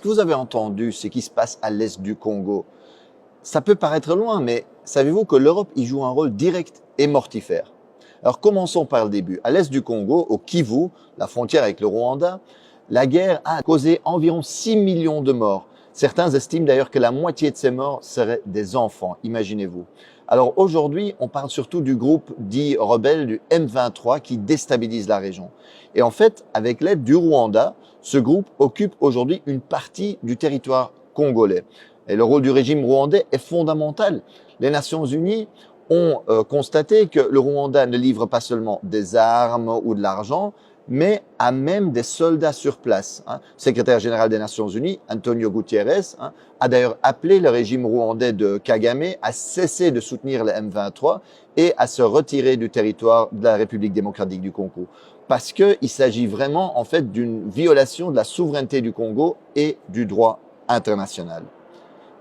que vous avez entendu ce qui se passe à l'est du Congo? Ça peut paraître loin, mais savez-vous que l'Europe y joue un rôle direct et mortifère? Alors commençons par le début. À l'est du Congo, au Kivu, la frontière avec le Rwanda, la guerre a causé environ 6 millions de morts. Certains estiment d'ailleurs que la moitié de ces morts seraient des enfants, imaginez-vous. Alors aujourd'hui, on parle surtout du groupe dit rebelle du M23 qui déstabilise la région. Et en fait, avec l'aide du Rwanda, ce groupe occupe aujourd'hui une partie du territoire congolais. Et le rôle du régime rwandais est fondamental. Les Nations Unies ont constaté que le Rwanda ne livre pas seulement des armes ou de l'argent, mais a même des soldats sur place. Le secrétaire général des Nations Unies, Antonio Guterres, a d'ailleurs appelé le régime rwandais de Kagame à cesser de soutenir le M23 et à se retirer du territoire de la République démocratique du Congo. Parce qu'il s'agit vraiment en fait d'une violation de la souveraineté du Congo et du droit international.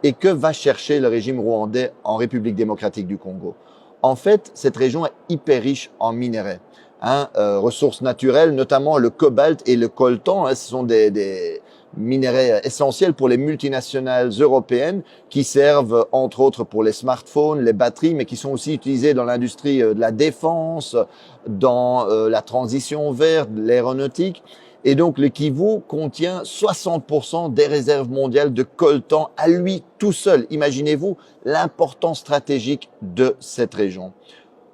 Et que va chercher le régime rwandais en République démocratique du Congo? En fait, cette région est hyper riche en minerais, ressources naturelles, notamment le cobalt et le coltan. Ce sont des minerais essentiels pour les multinationales européennes qui servent entre autres pour les smartphones, les batteries, mais qui sont aussi utilisés dans l'industrie de la défense, dans la transition verte, l'aéronautique. Et donc, le Kivu contient 60% des réserves mondiales de coltan à lui tout seul. Imaginez-vous l'importance stratégique de cette région.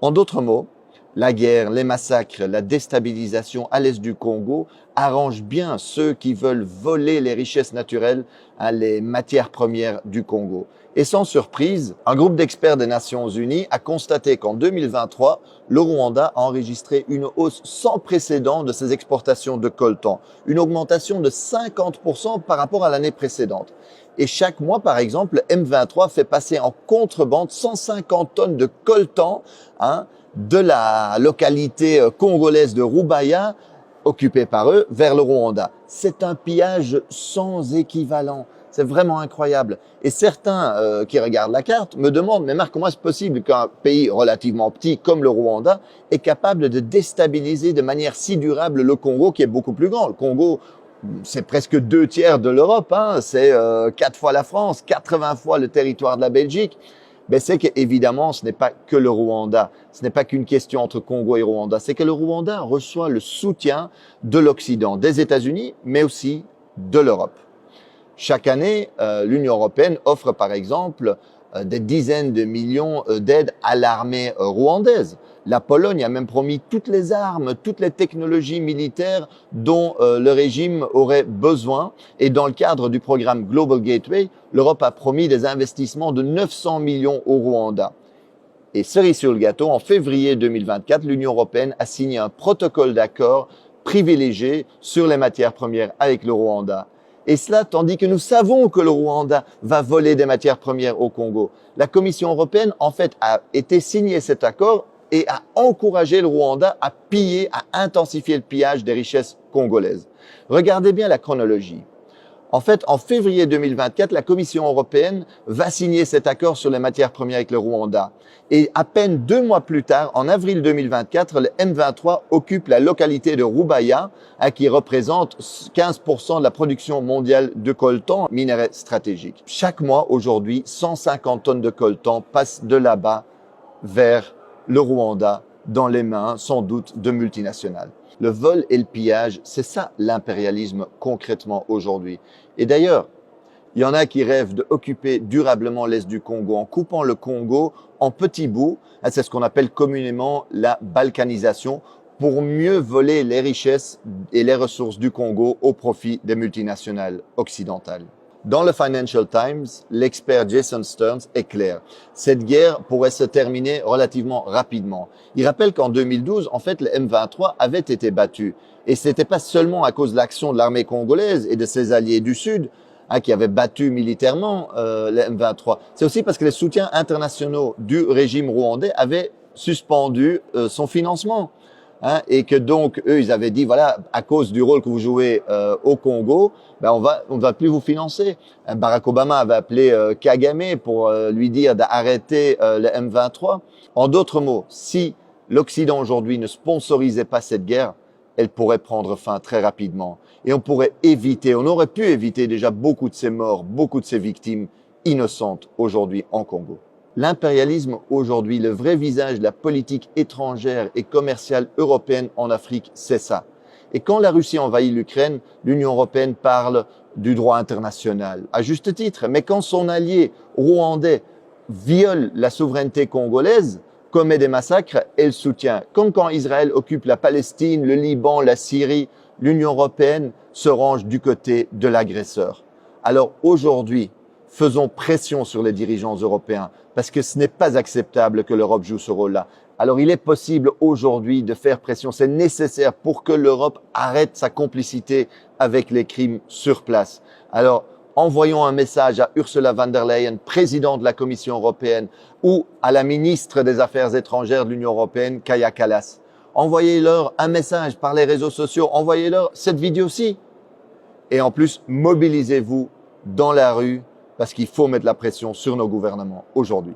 En d'autres mots, la guerre, les massacres, la déstabilisation à l'est du Congo arrangent bien ceux qui veulent voler les richesses naturelles, les matières premières du Congo. Et sans surprise, un groupe d'experts des Nations Unies a constaté qu'en 2023, le Rwanda a enregistré une hausse sans précédent de ses exportations de coltan, une augmentation de 50% par rapport à l'année précédente. Et chaque mois, par exemple, le M23 fait passer en contrebande 150 tonnes de coltan de la localité congolaise de Rubaya, occupée par eux, vers le Rwanda. C'est un pillage sans équivalent. C'est vraiment incroyable. Et certains qui regardent la carte me demandent, mais Marc, comment est-ce possible qu'un pays relativement petit comme le Rwanda est capable de déstabiliser de manière si durable le Congo qui est beaucoup plus grand? Le Congo, c'est presque 2/3 de l'Europe, c'est 4 fois la France, 80 fois le territoire de la Belgique. Ben c'est qu'évidemment, ce n'est pas que le Rwanda, ce n'est pas qu'une question entre Congo et Rwanda, c'est que le Rwanda reçoit le soutien de l'Occident, des États-Unis, mais aussi de l'Europe. Chaque année, l'Union européenne offre par exemple des dizaines de millions d'aides à l'armée rwandaise. La Pologne a même promis toutes les armes, toutes les technologies militaires dont le régime aurait besoin. Et dans le cadre du programme Global Gateway, l'Europe a promis des investissements de 900 millions au Rwanda. Et cerise sur le gâteau, en février 2024, l'Union européenne a signé un protocole d'accord privilégié sur les matières premières avec le Rwanda. Et cela tandis que nous savons que le Rwanda va voler des matières premières au Congo. La Commission européenne, en fait, a été signé cet accord et a encouragé le Rwanda à piller, à intensifier le pillage des richesses congolaises. Regardez bien la chronologie. En fait, en février 2024, la Commission européenne va signer cet accord sur les matières premières avec le Rwanda. Et à peine 2 mois plus tard, en avril 2024, le M23 occupe la localité de Rubaya, qui représente 15% de la production mondiale de coltan, minerai stratégique. Chaque mois, aujourd'hui, 150 tonnes de coltan passent de là-bas vers le Rwanda, dans les mains, sans doute, de multinationales. Le vol et le pillage, c'est ça l'impérialisme concrètement aujourd'hui. Et d'ailleurs, il y en a qui rêvent d'occuper durablement l'est du Congo en coupant le Congo en petits bouts. C'est ce qu'on appelle communément la balkanisation pour mieux voler les richesses et les ressources du Congo au profit des multinationales occidentales. Dans le Financial Times, l'expert Jason Stearns est clair. Cette guerre pourrait se terminer relativement rapidement. Il rappelle qu'en 2012, en fait, le M23 avait été battu. Et ce n'était pas seulement à cause de l'action de l'armée congolaise et de ses alliés du Sud, qui avaient battu militairement le M23. C'est aussi parce que les soutiens internationaux du régime rwandais avaient suspendu son financement. Et que donc, eux, ils avaient dit, voilà, à cause du rôle que vous jouez au Congo, on ne va plus vous financer. Barack Obama avait appelé Kagame pour lui dire d'arrêter le M23. En d'autres mots, si l'Occident aujourd'hui ne sponsorisait pas cette guerre, elle pourrait prendre fin très rapidement. Et on aurait pu éviter déjà beaucoup de ces morts, beaucoup de ces victimes innocentes aujourd'hui en Congo. L'impérialisme aujourd'hui, le vrai visage de la politique étrangère et commerciale européenne en Afrique, c'est ça. Et quand la Russie envahit l'Ukraine, l'Union européenne parle du droit international, à juste titre. Mais quand son allié rwandais viole la souveraineté congolaise, commet des massacres, elle soutient. Comme quand Israël occupe la Palestine, le Liban, la Syrie, l'Union européenne se range du côté de l'agresseur. Alors aujourd'hui, faisons pression sur les dirigeants européens parce que ce n'est pas acceptable que l'Europe joue ce rôle-là. Alors il est possible aujourd'hui de faire pression, c'est nécessaire pour que l'Europe arrête sa complicité avec les crimes sur place. Alors envoyons un message à Ursula von der Leyen, présidente de la Commission européenne, ou à la ministre des Affaires étrangères de l'Union européenne, Kaja Kallas. Envoyez-leur un message par les réseaux sociaux, envoyez-leur cette vidéo-ci. Et en plus, mobilisez-vous dans la rue parce qu'il faut mettre la pression sur nos gouvernements aujourd'hui.